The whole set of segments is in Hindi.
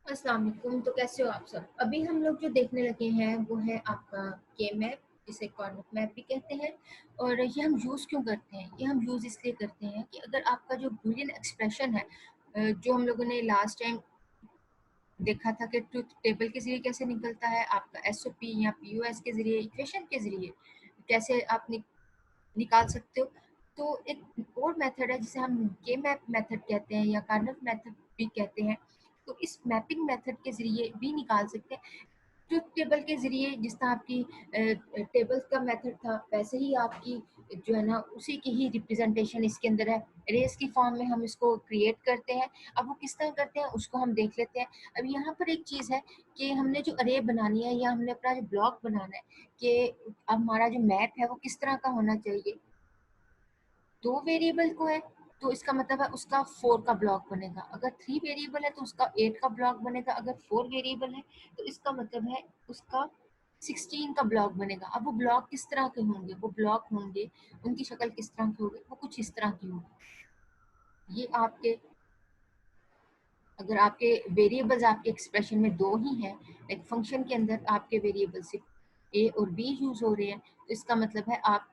अस्सलाम वालेकुम। तो कैसे हो आप सब? अभी हम लोग जो देखने लगे हैं वो है आपका के मैप, जिसे कॉर्नर मैप भी कहते हैं। और ये हम यूज़ क्यों करते हैं? ये हम यूज़ इसलिए करते हैं कि अगर आपका जो बूलियन एक्सप्रेशन है, जो हम लोगों ने लास्ट टाइम देखा था कि ट्रुथ टेबल के ज़रिए कैसे निकलता है, आपका एसओपी या पीओएस के ज़रिए, इक्वेशन के ज़रिए कैसे आप निकाल सकते हो। तो एक और मेथड है जिसे हम के मैप मेथड कहते हैं या कार्नफ मेथड भी कहते हैं। तो इस मैपिंग मेथड के ज़रिए भी निकाल सकते हैं। ट्रुथ टेबल के ज़रिए जिस तरह आपकी टेबल्स का मेथड था, वैसे ही आपकी जो है ना उसी की ही रिप्रेजेंटेशन इसके अंदर है। अरेज की फॉर्म में हम इसको क्रिएट करते हैं। अब वो किस तरह करते हैं उसको हम देख लेते हैं। अब यहाँ पर एक चीज़ है कि हमने जो अरे बनानी है या हमने अपना जो ब्लॉक बनाना है कि अब हमारा जो मैप है वो किस तरह का होना चाहिए। 2 वेरिएबल को है तो इसका मतलब है उसका 4 का ब्लॉक बनेगा। अगर 3 वेरिएबल है तो उसका 8 का ब्लॉक बनेगा। अगर 4 वेरिएबल है तो इसका मतलब है उसका 16 का ब्लॉक बनेगा। अब वो ब्लॉक किस तरह के होंगे? वो ब्लॉक होंगे, उनकी शक्ल किस तरह की होगी? वो कुछ इस तरह की होगी। ये आपके अगर आपके वेरिएबल्स आपके एक्सप्रेशन में 2 ही हैं, लाइक फंक्शन के अंदर आपके वेरिएबल सिर्फ ए और बी यूज़ हो रहे हैं, तो इसका मतलब है आप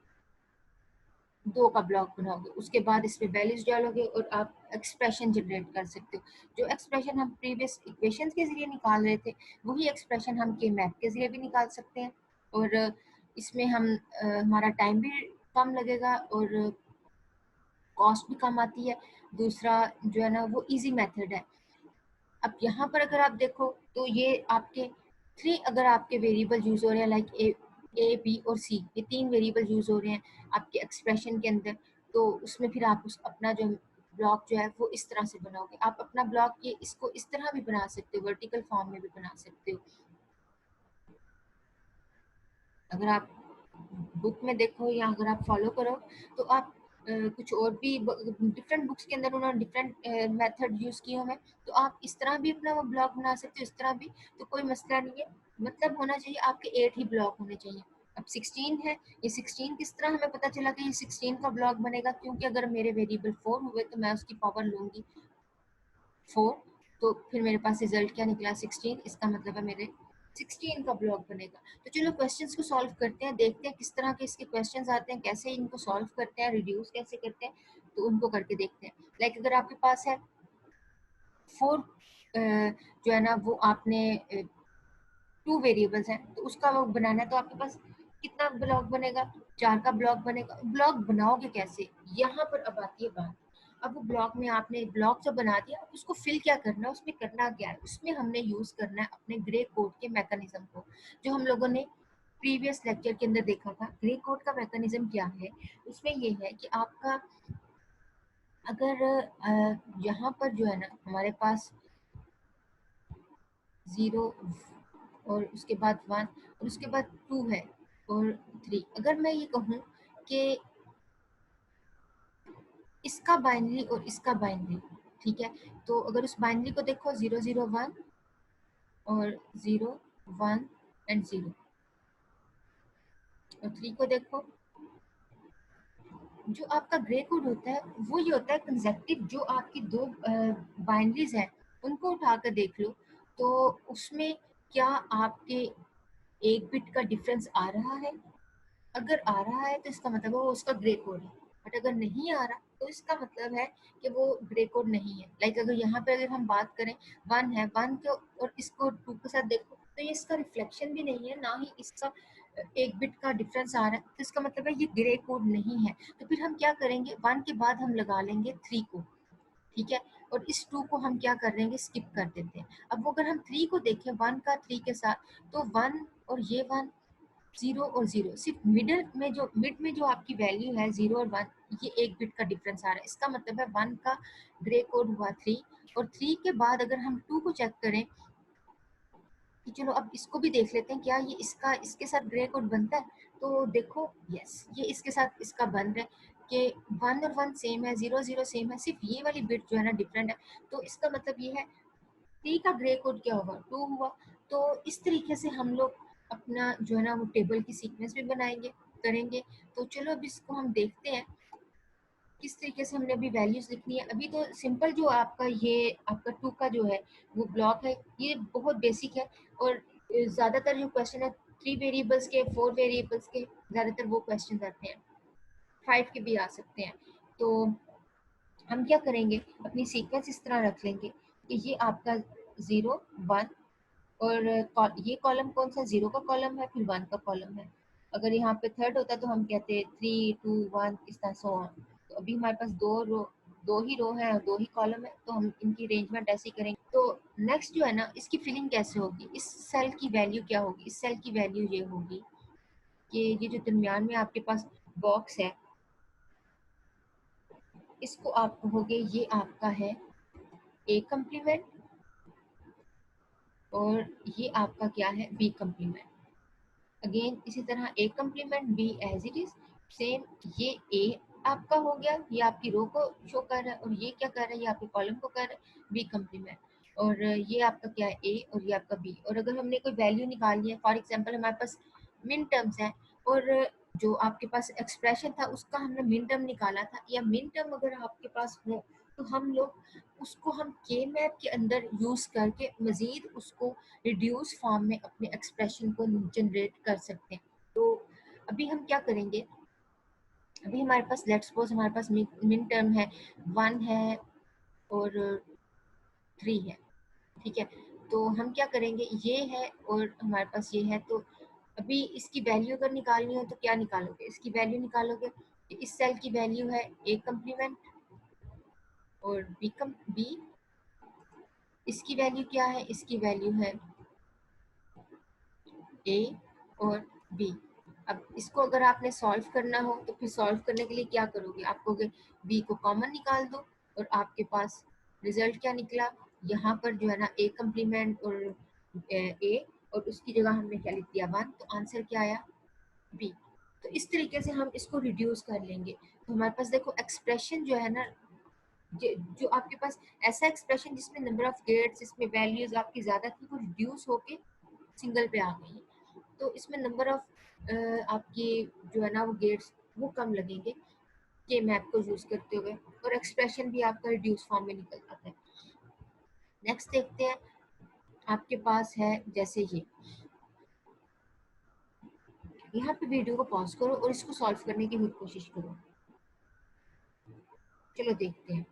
2 का ब्लॉक बनाओगे। उसके बाद इसमें वैल्यूज डालोगे और आप एक्सप्रेशन जनरेट कर सकते हो। जो एक्सप्रेशन हम प्रीवियस इक्वेशंस के ज़रिए निकाल रहे थे, वही एक्सप्रेशन हम के मैप के ज़रिए भी निकाल सकते हैं। और इसमें हमारा टाइम भी कम लगेगा और कॉस्ट भी कम आती है। दूसरा जो है ना वो ईज़ी मेथड है। अब यहाँ पर अगर आप देखो तो ये आपके 3 अगर आपके वेरिएबल यूज़ हो रहे हैं, लाइक ए, बी और सी, ये 3 वेरिएबल यूज़ हो रहे हैं आपके एक्सप्रेशन के अंदर, तो उसमें फिर आप उस अपना जो ब्लॉक जो है वो इस तरह से बनाओगे। आप अपना ब्लॉक ये इसको इस तरह भी बना सकते हो, वर्टिकल फॉर्म में भी बना सकते हो। अगर आप बुक में देखो या अगर आप फॉलो करो तो आप कुछ और भी डिफरेंट बुक्स के अंदर उन्होंने डिफरेंट मेथड यूज़ किए हुए हैं। तो आप इस तरह भी अपना वो ब्लॉग बना सकते हो, इस तरह भी। तो कोई मसला नहीं है। मतलब होना चाहिए आपके 8 ही ब्लॉक होने चाहिए। अब 16 है, ये 16 किस तरह हमें पता चला कि ये 16 का ब्लॉक बनेगा? क्योंकि अगर मेरे वेरिएबल 4 हुए तो मैं उसकी पावर लूँगी 4, तो फिर मेरे पास रिजल्ट क्या निकला? 16। इसका मतलब है मेरे 16 का ब्लॉक बनेगा। तो चलो क्वेश्चंस को सॉल्व करते हैं, देखते हैं किस तरह के इसके क्वेश्चंस आते हैं, कैसे इनको सॉल्व करते हैं, रिड्यूस कैसे करते हैं। तो उनको करके देखते हैं। लाइक अगर आपके पास है 4, जो है ना वो आपने 2 वेरिएबल्स हैं तो उसका वो बनाना है, तो आपके पास कितना ब्लॉक बनेगा? 4 का ब्लॉक बनेगा। ब्लॉक बनाओगे कैसे? यहाँ पर अब आती है बात। अब वो ब्लॉक में आपने ब्लॉक जब बना दिया, अब उसको फिल क्या करना है? उसमें करना क्या है? उसमें हमने यूज करना है अपने ग्रे कोड के मैकेनिज्म को, जो हम लोगों ने प्रीवियस लेक्चर के अंदर देखा था। ग्रे कोड का मैकेनिज्म क्या है? उसमें ये है कि आपका अगर यहाँ पर जो है ना हमारे पास 0 और उसके बाद 1 और उसके बाद 2 है और 3, अगर मैं ये कहूँ कि इसका बाइनरी और इसका बाइनरी, ठीक है, तो अगर उस बाइनरी को देखो 001 और 01 एंड 0, और 3 को देखो, जो आपका ग्रे कोड होता है वो ये होता है कंसेक्टिव। जो आपकी दो बाइनरीज हैं उनको उठा कर देख लो, तो उसमें क्या आपके एक बिट का डिफरेंस आ रहा है? अगर आ रहा है तो इसका मतलब है वो उसका ग्रे कोड है। बट अगर नहीं आ रहा तो इसका मतलब है कि वो ग्रे कोड नहीं है। लाइक अगर यहाँ पे अगर हम बात करें 1 है, 1 के और इसको 2 के साथ देखो तो ये इसका रिफ्लेक्शन भी नहीं है, ना ही इसका एक बिट का डिफरेंस आ रहा है, तो इसका मतलब है ये ग्रे कोड नहीं है। तो फिर हम क्या करेंगे? 1 के बाद हम लगा लेंगे 3 को, ठीक है, और इस 2 को हम क्या कर देंगे? स्किप कर देते हैं। अब वो अगर हम 3 को देखें 1 का 3 के साथ, तो 1 और ये 1, 0 और 0, सिर्फ मिड में जो आपकी वैल्यू है 0 और 1, ये एक बिट का डिफरेंस आ रहा है। इसका मतलब है 1 का ग्रे कोड हुआ 3, और 3 के बाद अगर हम 2 को चेक करें कि चलो अब इसको भी देख लेते हैं क्या ये इसका इसके साथ ग्रे कोड बनता है। तो देखो, यस, ये इसके साथ इसका बन रहा है कि 1 और 1 सेम है, 0 0 सेम है, सिर्फ ये वाली बिट जो है ना डिफरेंट है। तो इसका मतलब ये है 3 का ग्रे कोड क्या होगा? 2 हुआ। तो इस तरीके से हम लोग अपना जो है ना वो टेबल की सीक्वेंस भी बनाएंगे, करेंगे। तो चलो अब इसको हम देखते हैं किस तरीके से हमने अभी वैल्यूज लिखनी है। अभी तो सिंपल जो आपका ये आपका टू का जो है वो ब्लॉक है, ये बहुत बेसिक है। और ज़्यादातर जो क्वेश्चन है 3 वेरिएबल्स के, 4 वेरिएबल्स के, ज़्यादातर वो क्वेश्चन आते हैं, 5 के भी आ सकते हैं। तो हम क्या करेंगे, अपनी सीक्वेंस इस तरह रख लेंगे कि ये आपका 0 1 और ये कॉलम कौन सा, 0 का कॉलम है, फिर 1 का कॉलम है। अगर यहाँ पे थर्ड होता तो हम कहते 3 2 1 इस तरह सो ऑन। तो अभी हमारे पास दो ही रो है और दो ही कॉलम है, तो हम इनकी अरेंजमेंट ऐसे ही करेंगे। तो नेक्स्ट जो है ना, इसकी फिलिंग कैसे होगी, इस सेल की वैल्यू क्या होगी, इस सेल की वैल्यू ये होगी कि ये जो दरमियान में आपके पास बॉक्स है, इसको आप कहोगे ये आपका है ए कम्प्लीमेंट, और ये आपका क्या है, बी कम्प्लीमेंट। अगेन इसी तरह A complement B as it is same. ये ए आपका हो गया, ये आपकी रो को शो कर रहा है, और ये क्या कर रहा है, ये आपके कॉलम को कर रहा है, बी कम्प्लीमेंट। और ये आपका क्या है, ए, और ये आपका बी। और अगर हमने कोई वैल्यू निकालनी है, फॉर एग्जांपल हमारे पास मिन टर्म्स है, और जो आपके पास एक्सप्रेशन था उसका हमने मिन टर्म निकाला था, या मिन टर्म अगर आपके पास हो तो हम लोग उसको हम के मैप के अंदर यूज करके मजीद उसको रिड्यूस फॉर्म में अपने एक्सप्रेशन को जनरेट कर सकते हैं। तो अभी हम क्या करेंगे, अभी हमारे पास लेट्स सपोज हमारे पास मिन टर्म है 1 है और 3 है, ठीक है। तो हम क्या करेंगे, ये है और हमारे पास ये है, तो अभी इसकी वैल्यू अगर निकालनी हो तो क्या निकालोगे, इसकी वैल्यू निकालोगे, इस सेल की वैल्यू है ए कम्प्लीमेंट और बी, इसकी वैल्यू क्या है, इसकी वैल्यू है ए और बी। अब इसको अगर आपने सॉल्व करना हो तो फिर सॉल्व करने के लिए क्या करोगे, आप कहोगे बी को कॉमन निकाल दो, और आपके पास रिजल्ट क्या निकला, यहाँ पर जो है ना ए कम्प्लीमेंट और ए, और उसकी जगह हमने क्या लिख दिया 1, तो आंसर क्या आया, बी। तो इस तरीके से हम इसको रिड्यूस कर लेंगे। तो हमारे पास देखो एक्सप्रेशन जो है ना, जो आपके पास ऐसा एक्सप्रेशन जिसमें नंबर ऑफ गेट्स, जिसमें वैल्यूज आपकी ज़्यादा थी, वो रिड्यूस होके सिंगल पे आ गई। तो इसमें नंबर ऑफ आपकी जो है ना वो गेट्स वो कम लगेंगे के मैप को यूज करते हुए, और एक्सप्रेशन भी आपका रिड्यूस फॉर्म में निकल आता है। नेक्स्ट देखते हैं, आपके पास है जैसे ये, यहाँ पे वीडियो को पॉज करो और इसको सॉल्व करने की खुद कोशिश करो। चलो देखते हैं,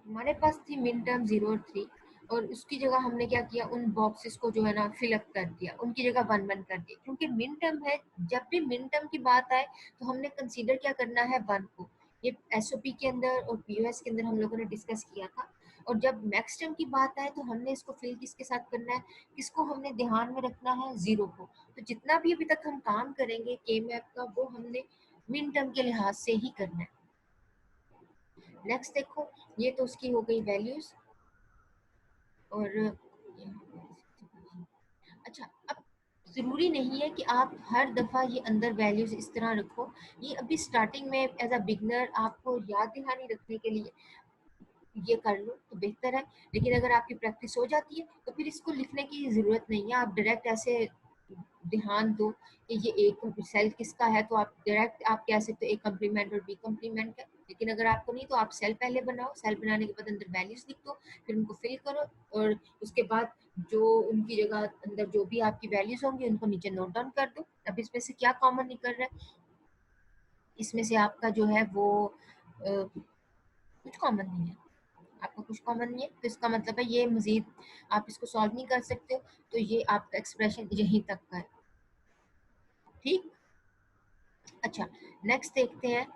हमारे पास थी मिन टर्म 0 और 3, और उसकी जगह हमने क्या किया, उन बॉक्सेस को जो है ना फिलअप कर दिया, उनकी जगह 1 1 कर दिया, क्योंकि मिन टर्म है, जब भी मिन टर्म की बात आए तो हमने कंसीडर क्या करना है, 1 को। ये एसओपी के अंदर और पीओएस के अंदर हम लोगों ने डिस्कस किया था। और जब मैक्स टर्म की बात आए तो हमने इसको फिल किसके साथ करना है, किसको हमने ध्यान में रखना है, 0 को। तो जितना भी अभी तक हम काम करेंगे के मैप का, वो हमने मिन टर्म के लिहाज से ही करना है। नेक्स्ट देखो, ये तो उसकी हो गई वैल्यूज। और अच्छा, अब ज़रूरी नहीं है कि आप हर दफ़ा ये अंदर वैल्यूज़ इस तरह रखो। ये अभी स्टार्टिंग में एज अ बिगनर आपको याद दहानी रखने के लिए ये कर लो तो बेहतर है। लेकिन अगर आपकी प्रैक्टिस हो जाती है तो फिर इसको लिखने की ज़रूरत नहीं है, आप डायरेक्ट ऐसे ध्यान दो कि ये एक सेल किसका है, तो आप डायरेक्ट आप कह सकते हो ए कम्प्लीमेंट और बी कम्प्लीमेंट है। लेकिन अगर आपको नहीं तो आप सेल पहले बनाओ, सेल बनाने के बाद अंदर वैल्यूज लिख दो, फिर उनको फिल करो, और उसके बाद जो उनकी जगह अंदर जो भी आपकी वैल्यूज होंगी उनको नीचे नोट डाउन कर दो। अब इसमें से क्या कॉमन निकल रहा है, इसमें से आपका जो है वो कुछ कॉमन नहीं है, आपका कुछ कॉमन नहीं है, तो इसका मतलब है ये मजीद आप इसको सॉल्व नहीं कर सकते हो, तो ये आपका एक्सप्रेशन यहीं तक का है। ठीक, अच्छा, नेक्स्ट देखते हैं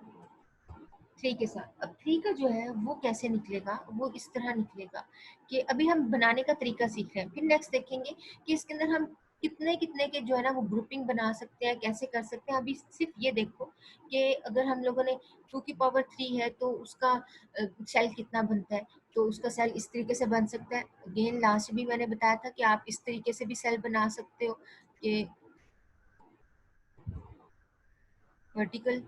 3 के साथ। अब 3 का जो है वो कैसे निकलेगा, वो इस तरह निकलेगा कि अभी हम बनाने का तरीका सीख रहे हैं, फिर नेक्स्ट देखेंगे कि इसके अंदर हम कितने कितने के जो है ना वो ग्रुपिंग बना सकते हैं, कैसे कर सकते हैं। अभी सिर्फ ये देखो कि अगर हम लोगों ने 2 की पावर 3 है तो उसका सेल कितना बनता है, तो उसका सेल इस तरीके से बन सकता है। अगेन लास्ट भी मैंने बताया था कि आप इस तरीके से भी सेल बना सकते हो कि वर्टिकल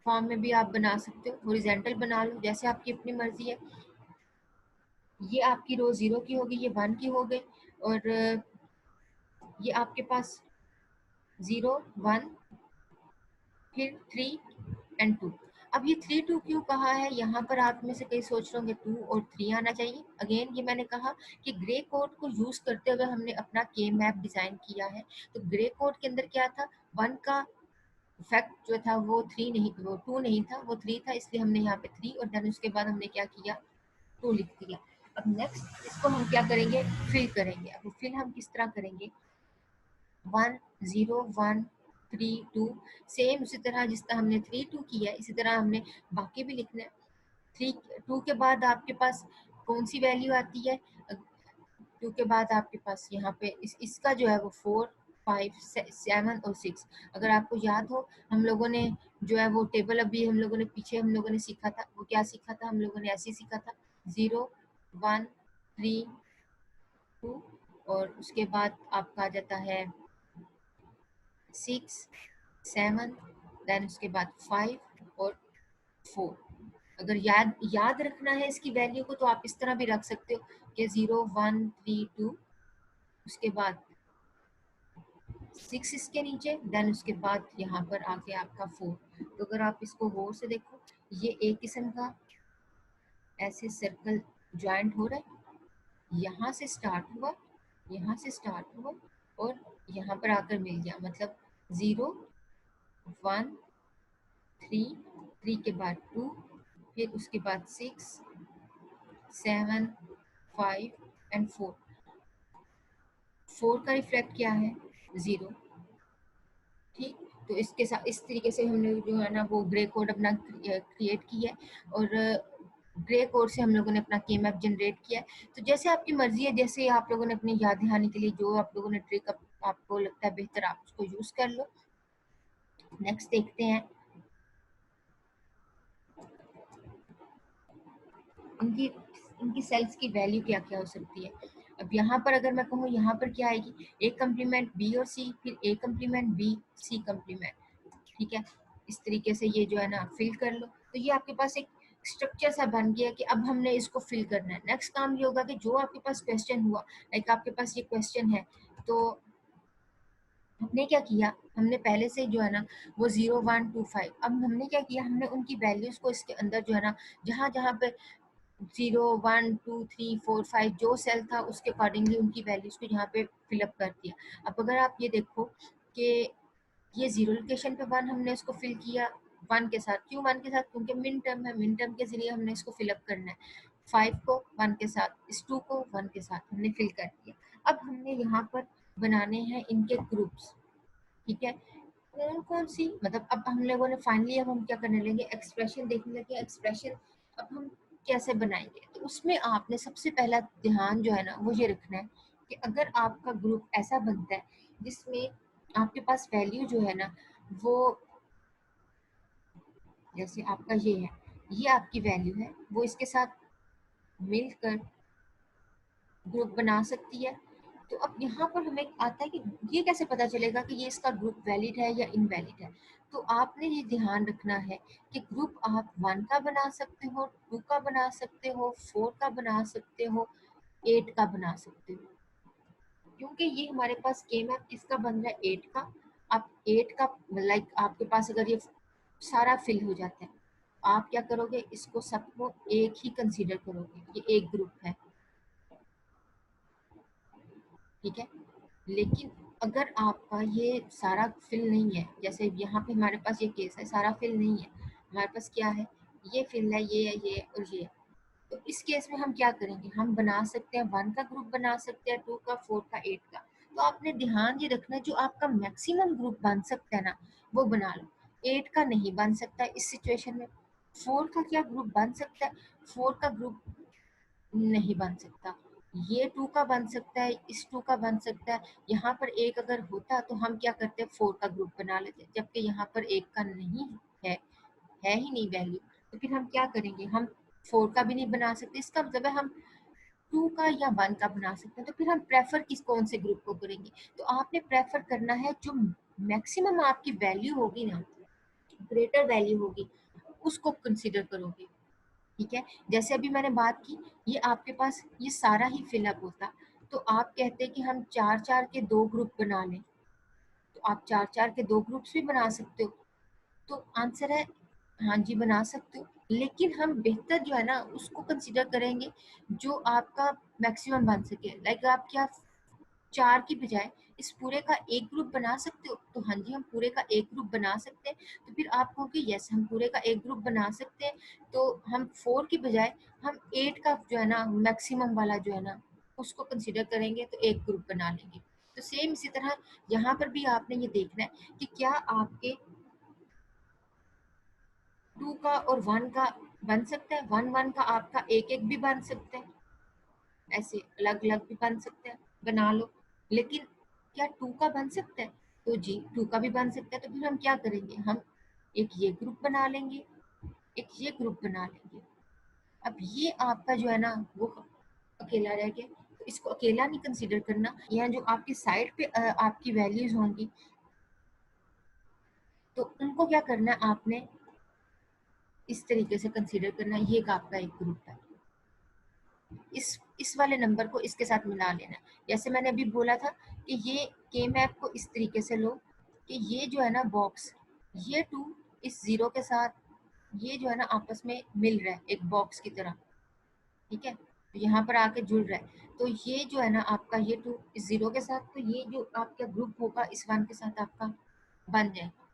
फॉर्म में भी आप बना सकते हो, हॉरिजॉन्टल बना लो, जैसे आपकी अपनी मर्जी है। ये आपकी रो 0 की होगी, ये 1 की हो गई, और ये आपके पास 0 1 फिर 3 एंड 2। अब ये 3 2 क्यों कहा है, यहाँ पर आप में से कई सोच रहे होंगे 2 और 3 आना चाहिए। अगेन ये मैंने कहा कि ग्रे कोड को यूज करते हुए हमने अपना के मैप डिजाइन किया है। तो ग्रे कोड के अंदर क्या था, 1 का फैक्ट जो था वो 3 नहीं, वो 2 नहीं था, वो 3 था, इसलिए हमने यहाँ पे 3 और देन उसके बाद हमने क्या किया, 2 लिख दिया। अब नेक्स्ट इसको हम क्या करेंगे, फिल करेंगे। अब फिल हम किस तरह करेंगे, 1 0 1 3 2, सेम उसी तरह जिस तरह हमने 3 2 किया है इसी तरह हमने बाकी भी लिखना है। 3 2 के बाद आपके पास कौन सी वैल्यू आती है, 2 के बाद आपके पास यहाँ पे इसका जो है वो 4 5 7 और 6। अगर आपको याद हो हम लोगों ने जो है वो टेबल अभी हम लोगों ने पीछे हम लोगों ने सीखा था, वो क्या सीखा था, हम लोगों ने ऐसे ही सीखा था 0 1 3 2 और उसके बाद आपका आ जाता है 6 7, देन उसके बाद 5 और 4। अगर याद रखना है इसकी वैल्यू को तो आप इस तरह भी रख सकते हो कि 0 1 3 2, उसके बाद 6 इसके नीचे, देन उसके बाद यहाँ पर आके आपका 4। तो अगर आप इसको गौर से देखो, ये एक किस्म का ऐसे सर्कल ज्वाइंट हो रहा है, यहाँ से स्टार्ट हुआ, यहाँ से स्टार्ट हुआ और यहाँ पर आकर मिल गया, मतलब 0 1 3 3 के बाद 2, फिर उसके बाद 6 7 5 एंड 4। 4 का रिफ्लेक्ट क्या है, 0। ठीक, तो इसके साथ इस तरीके से हमने जो है ना वो ग्रे कोड अपना क्रिएट किया है और ग्रे कोड से हम लोगों ने अपना के मैप जनरेट किया है। तो जैसे आपकी मर्जी है, जैसे आप लोगों ने अपनी याद दहानी के लिए जो आप लोगों ने ट्रिक आपको लगता है बेहतर आप उसको यूज कर लो। नेक्स्ट देखते हैं इनकी इनकी सेल्स की वैल्यू क्या क्या हो सकती है। अब यहाँ पर अगर मैं कहूँ, यहाँ पर क्या आएगी, ए कम्प्लीमेंट बी और सी, फिर A complement B C complement. ठीक है, इस तरीके से ये जो है ना फिल कर लो। तो ये आपके पास एक स्ट्रक्चर सा बन गया कि अब हमने इसको फिल करना है। नेक्स्ट काम ये होगा कि जो आपके पास क्वेश्चन हुआ, लाइक आपके पास ये क्वेश्चन है, तो हमने क्या किया, हमने पहले से जो है ना वो 0 1 2 5, अब हमने क्या किया, हमने उनकी वैल्यूज को इसके अंदर जो है ना जहाँ जहाँ पे 0 1 2 3 4 5 जो सेल था उसके अकॉर्डिंगली उनकी वैल्यूज को यहाँ पे फिलअप कर दिया। अब अगर आप ये देखो कि ये 0 लोकेशन पे 1 हमने इसको फिल किया 1 के साथ, क्यों 1 के साथ, क्योंकि मिन टर्म है, मिन टर्म के जरिए हमने इसको फिलअप करना है। 5 को 1 के साथ, इस 2 को 1 के साथ हमने फिल कर दिया। अब हमने यहाँ पर बनाने हैं इनके ग्रुप्स। ठीक है, कौन कौन सी, मतलब अब हम लोगों ने फाइनली अब हम क्या करने लेंगे, एक्सप्रेशन देखने लगे। एक्सप्रेशन अब हम कैसे बनाएंगे, तो उसमें आपने सबसे पहला ध्यान जो है ना वो ये रखना है कि अगर आपका ग्रुप ऐसा बनता है जिसमें आपके पास वैल्यू जो है ना वो, जैसे आपका ये है, ये आपकी वैल्यू है, वो इसके साथ मिलकर ग्रुप बना सकती है। तो अब यहाँ पर हमें आता है कि ये कैसे पता चलेगा कि ये इसका ग्रुप वैलिड है या इनवैलिड है। तो आपने ये ध्यान रखना है कि ग्रुप आप 1 का बना सकते हो, 2 का बना सकते हो, 4 का बना सकते हो, 8 का बना सकते हो। क्योंकि ये हमारे पास के मैप किसका बन रहा है, 8 का। आप 8 का लाइक आपके पास अगर ये सारा फिल हो जाता है, आप क्या करोगे, इसको सबको एक ही कंसीडर करोगे, ये एक ग्रुप है। ठीक है, लेकिन अगर आपका ये सारा फिल नहीं है, जैसे यहाँ पे हमारे पास ये केस है, सारा फिल नहीं है, हमारे पास क्या है, ये फिल है, ये है, ये है और ये है। तो इस केस में हम क्या करेंगे, हम बना सकते हैं 1 का ग्रुप बना सकते हैं, 2 का, 4 का, 8 का। तो आपने ध्यान ये रखना है जो आपका मैक्सिमम ग्रुप बन सकता है ना वो बना लो। 8 का नहीं बन सकता है इस सिचुएशन में। 4 का क्या ग्रुप बन सकता है, 4 का ग्रुप नहीं बन सकता। ये 2 का बन सकता है, इस 2 का बन सकता है। यहाँ पर एक अगर होता तो हम क्या करते, 4 का ग्रुप बना लेते, जबकि यहाँ पर एक का नहीं है ही नहीं वैल्यू। तो फिर हम क्या करेंगे, हम 4 का भी नहीं बना सकते, इसका मतलब है हम 2 का या 1 का बना सकते हैं। तो फिर हम प्रेफर किस कौन से ग्रुप को करेंगे, तो आपने प्रेफर करना है जो मैक्सिमम आपकी वैल्यू होगी ना, ग्रेटर वैल्यू होगी, उसको कंसिडर करोगे। ठीक है, जैसे अभी मैंने बात की, ये आपके पास ये सारा ही फिलअप होता, तो आप कहते हैं कि हम 4 4 के 2 ग्रुप बना लें, तो आप 4 4 के 2 ग्रुप्स भी बना सकते हो। तो आंसर है हाँ जी, बना सकते हो, लेकिन हम बेहतर जो है ना उसको कंसीडर करेंगे जो आपका मैक्सिमम बन सके। लाइक आप क्या 4 की बजाय इस पूरे का एक ग्रुप बना सकते हो? तो हाँ जी, हम पूरे का एक ग्रुप बना सकते हैं। तो फिर आप कहोगे यस, हम पूरे का एक ग्रुप बना सकते हैं, तो हम 4 की बजाय हम 8 का जो है ना मैक्सिमम वाला जो है ना उसको कंसीडर करेंगे, तो एक ग्रुप बना लेंगे। तो सेम इसी तरह यहाँ पर भी आपने ये देखना है कि क्या आपके 2 का और 1 का बन सकता है, 1 का आपका एक एक भी बन सकता है, ऐसे अलग अलग भी बन सकता है, बना लो। लेकिन क्या 2 का बन सकता है? तो जी 2 का भी बन सकता है। तो फिर हम क्या करेंगे, हम एक ये ग्रुप बना लेंगे, एक ये ग्रुप बना लेंगे। अब ये आपका जो है ना वो अकेला रह गया, तो इसको अकेला नहीं कंसीडर करना। यहाँ जो आपकी साइड पे आपकी वैल्यूज होंगी, तो उनको क्या करना है आपने इस तरीके से कंसीडर करना है, ये एक आपका एक ग्रुप है। इस वाले नंबर को इसके साथ मिला लेना। जैसे मैंने अभी बोला था कि ये के मैप को इस तरीके से लो कि ये जो है ना बॉक्स, ये 2 इस 0 के साथ ये जो है ना आपस में मिल रहा है एक बॉक्स की तरह, ठीक है, तो यहाँ पर आके जुड़ रहा है। तो ये जो है ना आपका ये 2 इस 0 के साथ, तो ये जो आपका ग्रुप होगा इस 1 के साथ आपका बन जाएगा।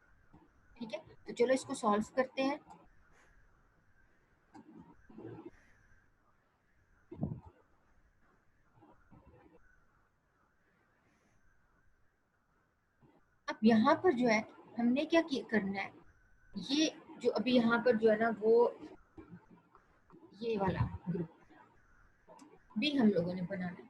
ठीक है, तो चलो इसको सॉल्व करते हैं। अब यहाँ पर जो है हमने क्या करना है, ये जो अभी यहाँ पर जो है ना वो ये वाला ग्रुप भी हम लोगों ने बनाना है।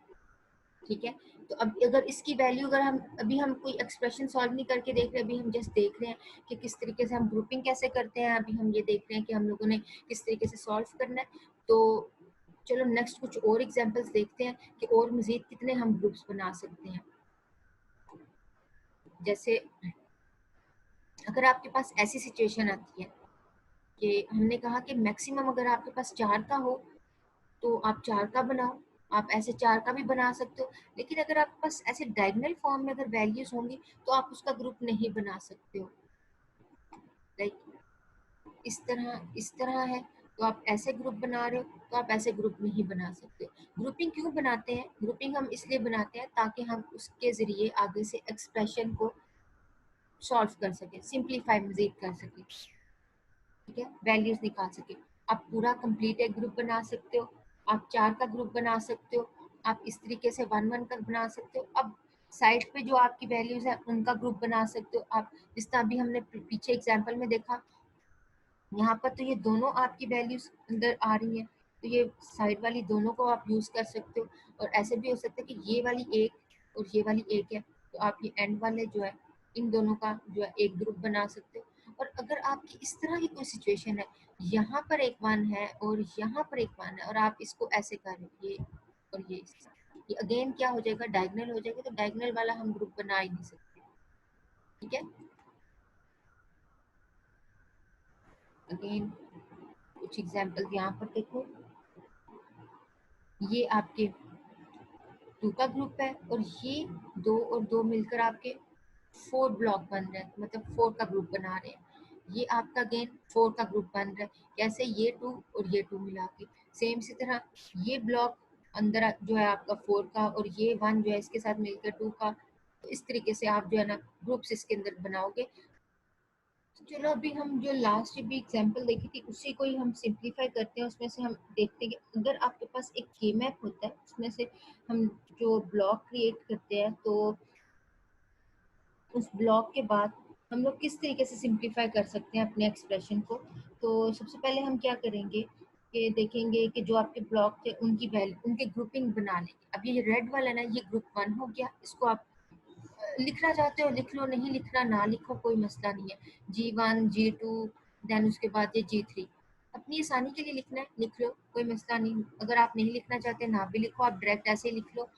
ठीक है, तो अब अगर इसकी वैल्यू अगर हम अभी हम कोई एक्सप्रेशन सॉल्व नहीं करके देख रहे, अभी हम जस्ट देख रहे हैं कि किस तरीके से हम ग्रुपिंग कैसे करते हैं। अभी हम ये देख रहे हैं कि हम लोगों ने किस तरीके से सॉल्व करना है। तो चलो नेक्स्ट कुछ और एग्जांपल्स देखते हैं कि और मजीद कितने हम ग्रुप्स बना सकते हैं। जैसे अगर आपके पास ऐसी सिचुएशन आती है कि हमने कहा कि मैक्सिमम अगर आपके पास 4 का हो तो आप 4 का बनाओ, आप ऐसे 4 का भी बना सकते हो। लेकिन अगर आपके पास ऐसे डायगोनल फॉर्म में अगर वैल्यूज होंगी तो आप उसका ग्रुप नहीं बना सकते हो। लाइक इस तरह है, तो आप ऐसे ग्रुप बना रहे हो तो आप ऐसे ग्रुप नहीं बना सकते। ग्रुपिंग क्यों बनाते हैं? ग्रुपिंग हम इसलिए बनाते हैं ताकि हम उसके ज़रिए आगे से एक्सप्रेशन को सॉल्व कर सकें, सिंप्लीफाई मज़ीद कर सकें, ठीक है, वैल्यूज निकाल सके। आप पूरा कंप्लीट एक ग्रुप बना सकते हो, आप 4 का ग्रुप बना सकते हो, आप इस तरीके से 1 1 का बना सकते हो। अब साइड पे जो आपकी वैल्यूज है उनका ग्रुप बना सकते हो आप, जिस तरह अभी हमने पीछे एग्जांपल में देखा, यहाँ पर तो ये दोनों आपकी वैल्यूज अंदर आ रही हैं, तो ये साइड वाली दोनों को आप यूज कर सकते हो। और ऐसे भी हो सकता है कि ये वाली एक और ये वाली एक है, तो आप ये एंड वाले जो है इन दोनों का जो है एक ग्रुप बना सकते हो। और अगर आपकी इस तरह की कोई सिचुएशन है, यहाँ पर एक 1 है और यहाँ पर एक 1 है और आप इसको ऐसे कर रहे हो, ये और ये अगेन क्या हो जाएगा, डायगोनल हो जाएगा, तो डायगोनल वाला हम ग्रुप बना ही नहीं सकते। ठीक है, अगेन कुछ एग्जाम्पल यहाँ पर देखो, ये आपके 2 का ग्रुप है और ये 2 और 2 मिलकर आपके 4 ब्लॉक बन रहे हैं, मतलब 4 का ग्रुप बना रहे हैं। ये आपका अगेन 4 का ग्रुप बन रहा है। कैसे? ये 2 और ये 2 मिला के। सेम इसी तरह ये ब्लॉक अंदर जो है आपका 4 का और ये 1 जो है इसके साथ मिलकर 2 का। तो इस तरीके से आप जो है ना ग्रुप्स इसके अंदर बनाओगे। तो चलो अभी हम जो लास्ट भी एग्जांपल देखी थी उसी को ही हम सिंप्लीफाई करते हैं। उसमें से हम देखते हैं कि अगर आपके पास एक के मैप होता है उसमें से हम जो ब्लॉक क्रिएट करते हैं, तो उस ब्लॉक के बाद हम लोग किस तरीके से सिंप्लीफाई कर सकते हैं अपने एक्सप्रेशन को। तो सबसे पहले हम क्या करेंगे कि देखेंगे कि जो आपके ब्लॉक थे उनकी वैल्यू उनके ग्रुपिंग बना लेंगे। अब ये रेड वाला ना ये ग्रुप 1 हो गया, इसको आप लिखना चाहते हो लिख लो, नहीं लिखना ना लिखो, कोई मसला नहीं है। G1 G2 देन उसके बाद ये G3, अपनी आसानी के लिए लिखना है लिख लो, कोई मसला नहीं। अगर आप नहीं लिखना चाहते ना भी लिखो, आप डायरेक्ट ऐसे ही लिख लो।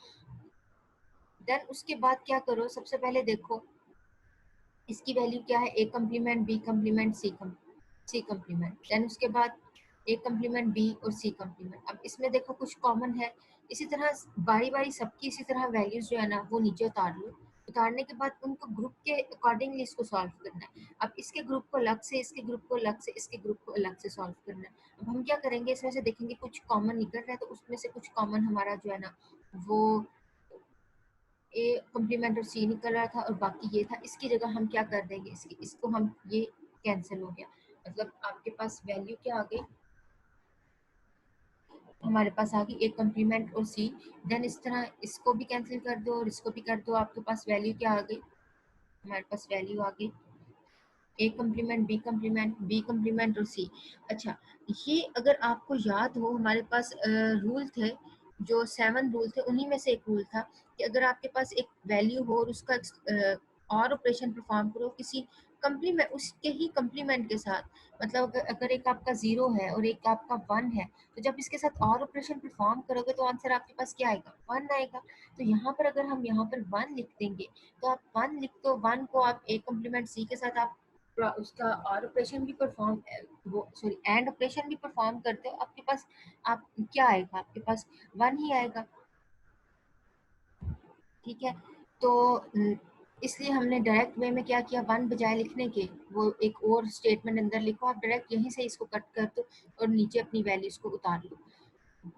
देन उसके बाद क्या करो, सबसे पहले देखो इसकी वैल्यू क्या है, A complement B complement C complement, then उसके बाद ए कम्प्लीमेंट बी और सी कम्प्लीमेंट। अब इसमें देखो कुछ कॉमन है, इसी तरह बारी बारी सबकी इसी तरह वैल्यूज जो है ना वो नीचे उतार लो। उतारने के बाद उनको ग्रुप के अकॉर्डिंगली इसको सॉल्व करना है। अब इसके ग्रुप को अलग से, इसके ग्रुप को अलग से, इसके ग्रुप को अलग से सॉल्व करना है। अब हम क्या करेंगे, इसमें से देखेंगे कुछ कॉमन निकल रहा है, तो उसमें से कुछ कॉमन हमारा जो है ना वो ए कॉम्प्लीमेंट और सी निकल रहा था और बाकी ये था, इसकी जगह हम क्या कर देंगे, इसको हम ये कैंसिल हो गया। मतलब आपके पास वैल्यू क्या आ गई, हमारे पास आ गई ए कॉम्प्लीमेंट और सी। देन इस तरह इसको भी कैंसिल कर दो और इसको भी कर दो, आपके पास वैल्यू क्या आ गई, हमारे पास वैल्यू आ गई ए कम्प्लीमेंट, बी कम्प्लीमेंट और सी। अच्छा, ये अगर आपको याद हो, हमारे पास रूल थे, जो 7 रूल थे, उन्हीं में से एक रूल था कि अगर आपके पास एक वैल्यू हो और उसका और ऑपरेशन परफॉर्म करो किसी कम्प्लीमेंट, उसके ही कम्प्लीमेंट के साथ, मतलब अगर एक आपका 0 है और एक आपका 1 है, तो जब इसके साथ और ऑपरेशन परफॉर्म करोगे तो आंसर आपके पास क्या आएगा, 1 आएगा। तो यहाँ पर अगर हम यहाँ पर 1 लिख देंगे, तो आप 1 लिख दो, 1 को आप ए कम्प्लीमेंट सी के साथ आप उसका और ऑपरेशन भी परफॉर्म, वो सॉरी एंड ऑपरेशन भी परफॉर्म करते हो, आपके पास आप क्या आएगा, आपके पास 1 ही आएगा। ठीक है, तो इसलिए हमने डायरेक्ट वे में क्या किया, 1 बजाय लिखने के वो एक और स्टेटमेंट अंदर लिखो, आप डायरेक्ट यहीं से इसको कट कर दो और नीचे अपनी वैल्यूज को उतार लो।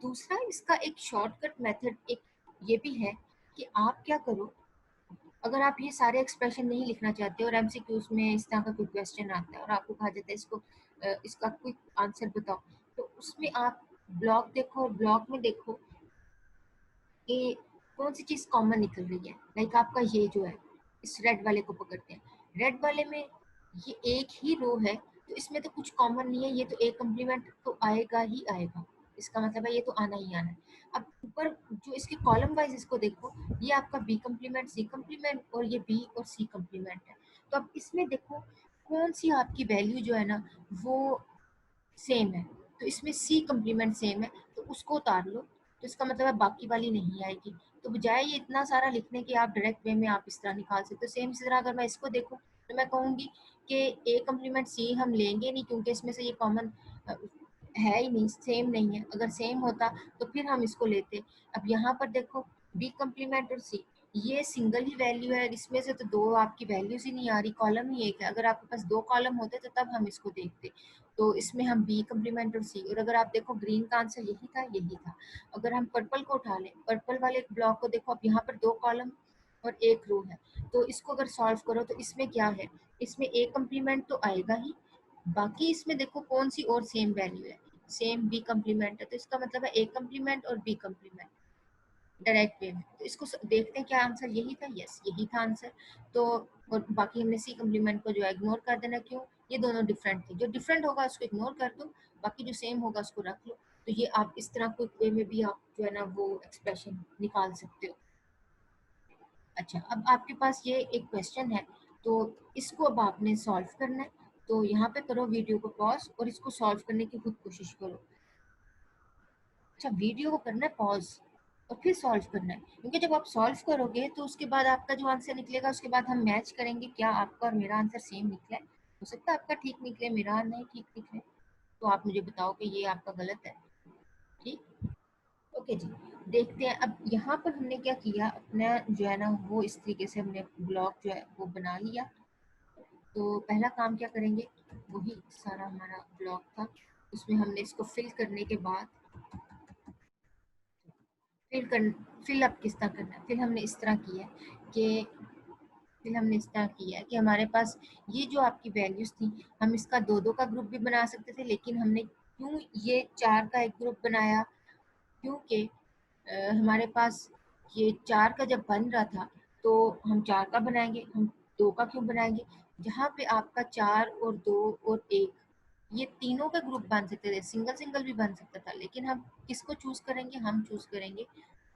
दूसरा इसका एक शॉर्टकट मेथड एक ये भी है कि आप क्या करो, अगर आप ये सारे एक्सप्रेशन नहीं लिखना चाहते और एमसीक्यूज में इस तरह का कोई क्वेश्चन आता है और आपको कहा जाता है इसको इसका क्विक आंसर बताओ, तो उसमें आप ब्लॉक देखो और ब्लॉक में देखो कि कौन सी चीज़ कॉमन निकल रही है। लाइक आपका ये जो है, इस रेड वाले को पकड़ते हैं, रेड वाले में ये एक ही रो है, तो इसमें तो कुछ कॉमन नहीं है, ये तो एक कम्प्लीमेंट तो आएगा ही आएगा, इसका मतलब है ये तो आना ही आना है। अब ऊपर जो इसके कॉलम वाइज इसको देखो, ये आपका बी कम्प्लीमेंट, सी कम्प्लीमेंट और ये बी और सी कम्प्लीमेंट है। तो अब इसमें देखो कौन सी आपकी वैल्यू जो है ना वो सेम है, तो इसमें सी कम्प्लीमेंट सेम है, तो उसको उतार लो, तो इसका मतलब है बाकी वाली नहीं आएगी। तो बजाय ये इतना सारा लिखने के आप डायरेक्ट वे में आप इस तरह निकाल सकते हो। सेम इसी तरह अगर मैं इसको देखूँ तो मैं कहूँगी कि ए कम्प्लीमेंट सी हम लेंगे नहीं, क्योंकि इसमें से ये कॉमन है ही नहीं, सेम नहीं है। अगर सेम होता तो फिर हम इसको लेते। अब यहाँ पर देखो बी कम्प्लीमेंट और सी, ये सिंगल ही वैल्यू है, इसमें से तो दो आपकी वैल्यूज ही नहीं आ रही, कॉलम ही एक है। अगर आपके पास दो कॉलम होते तो तब हम इसको देखते, तो इसमें हम बी कम्प्लीमेंट और सी। और अगर आप देखो ग्रीन का आंसर यही था, यही था। अगर हम पर्पल को उठा लें, पर्पल वाले ब्लॉक को देखो, अब यहाँ पर दो कॉलम और एक रो है, तो इसको अगर सॉल्व करो तो इसमें क्या है, इसमें ए कम्प्लीमेंट तो आएगा ही, बाकी इसमें देखो कौन सी और सेम वैल्यू है, सेम बी कम्प्लीमेंट है, तो इसका मतलब है ए कम्प्लीमेंट और बी कम्प्लीमेंट डायरेक्ट वे में। तो इसको देखते हैं क्या आंसर यही था, यस यही था आंसर। तो और बाकी हमने सी कम्प्लीमेंट को जो है इग्नोर कर देना, क्यों, ये दोनों डिफरेंट थे, जो डिफरेंट होगा उसको इग्नोर कर दो, बाकी जो सेम होगा उसको रख लो। तो ये आप इस तरह क्विक वे में भी आप जो है ना वो एक्सप्रेशन निकाल सकते हो। अच्छा, अब आपके पास ये एक क्वेश्चन है, तो इसको अब आपने सॉल्व करना है, तो यहाँ पे करो वीडियो को पॉज और इसको सॉल्व करने की खुद कोशिश करो। अच्छा, वीडियो को करना है पॉज और फिर सॉल्व करना है, क्योंकि जब आप सॉल्व करोगे तो उसके बाद आपका जो आंसर निकलेगा उसके बाद हम मैच करेंगे क्या आपका और मेरा आंसर सेम निकला है। हो सकता है आपका ठीक निकले, मेरा नहीं ठीक निकले, तो आप मुझे बताओ कि ये आपका गलत है। ठीक, ओके जी। देखते हैं अब यहाँ पर हमने क्या किया, अपना जो है ना वो इस तरीके से हमने ब्लॉक जो है वो बना लिया। तो पहला काम क्या करेंगे, वही सारा हमारा ब्लॉक था, उसमें हमने इसको फिल करने के बाद फिल कर फिल अप किस तरह करना है, फिर हमने इस तरह किया कि फिर हमने इस तरह किया कि हमारे पास ये जो आपकी वैल्यूज थी, हम इसका दो दो का ग्रुप भी बना सकते थे, लेकिन हमने क्यों ये 4 का एक ग्रुप बनाया, क्योंकि हमारे पास ये 4 का जब बन रहा था तो हम 4 का बनाएंगे, हम 2 का क्यों बनाएंगे, जहाँ पे आपका 4 और 2 और 1 ये तीनों का ग्रुप बन सकते थे, सिंगल सिंगल भी बन सकता था, लेकिन हम किसको चूज करेंगे, हम चूज करेंगे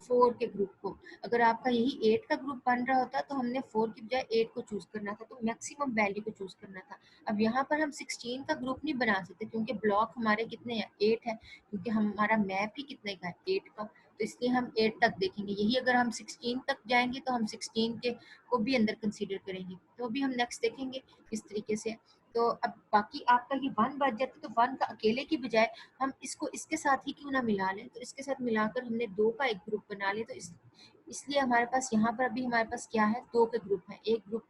4 के ग्रुप को। अगर आपका यही 8 का ग्रुप बन रहा होता तो हमने 4 की बजाय 8 को चूज करना था, तो मैक्सिमम वैल्यू को चूज करना था। अब यहाँ पर हम 16 का ग्रुप नहीं बना सकते, क्योंकि ब्लॉक हमारे कितने हैं, 8 है, क्योंकि हमारा मैप ही कितने का है, 8 का, तो इसलिए हम 8 तक देखेंगे। यही अगर हम 16 तक जाएंगे तो हम 16 के को भी अंदर कंसीडर करेंगे, तो अभी हम नेक्स्ट देखेंगे इस तरीके से। तो अब बाकी आपका ये 1 बच जाता, तो 1 का अकेले की बजाय हम इसको इसके साथ ही क्यों ना मिला लें, तो इसके साथ मिलाकर हमने 2 का एक ग्रुप बना लिया, तो इसलिए हमारे पास यहाँ पर अभी हमारे पास क्या है, दो के ग्रुप है, एक ग्रुप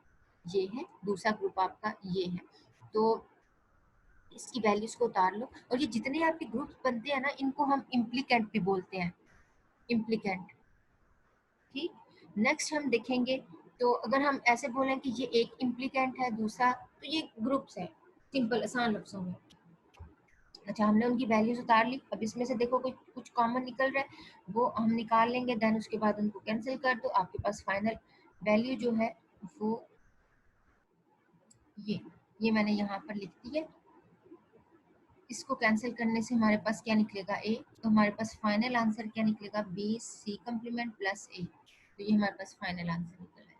ये है, दूसरा ग्रुप आपका ये है। तो इसकी वैल्यूज को उतार लो, और ये जितने आपके ग्रुप्स बनते हैं ना, इनको हम इम्प्लीकेंट भी बोलते हैं, इम्प्लीकेंट। ठीक, नेक्स्ट हम देखेंगे, तो अगर हम ऐसे बोलें कि ये एक इम्प्लीकेंट है, दूसरा, तो ये ग्रुप्स है, सिंपल आसान लफ्जों में। अच्छा, हमने उनकी वैल्यूज उतार ली, अब इसमें से देखो कुछ कुछ कॉमन निकल रहा है, वो हम निकाल लेंगे, देन उसके बाद उनको कैंसिल कर दो, आपके पास फाइनल वैल्यू जो है वो ये मैंने यहाँ पर लिख दी है। इसको कैंसिल करने से हमारे पास क्या निकलेगा, ए, तो हमारे पास फाइनल आंसर क्या निकलेगा, बी सी कम्प्लीमेंट प्लस ए, तो ये हमारे पास फाइनल आंसर निकल रहा है।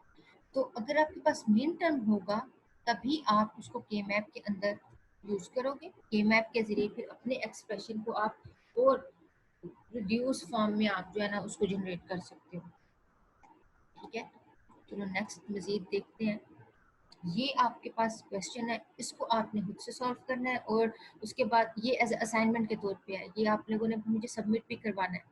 तो अगर आपके पास मेन टर्म होगा तभी आप उसको के मैप के अंदर यूज करोगे, के मैप के जरिए फिर अपने एक्सप्रेशन को आप और रिड्यूस फॉर्म में आप जो है ना उसको जनरेट कर सकते हो। ठीक है, चलो नेक्स्ट मजीद देखते हैं। ये आपके पास क्वेश्चन है, इसको आपने खुद से सॉल्व करना है, और उसके बाद ये एज असाइनमेंट के तौर पे है, ये आप लोगों ने मुझे सबमिट भी करवाना है।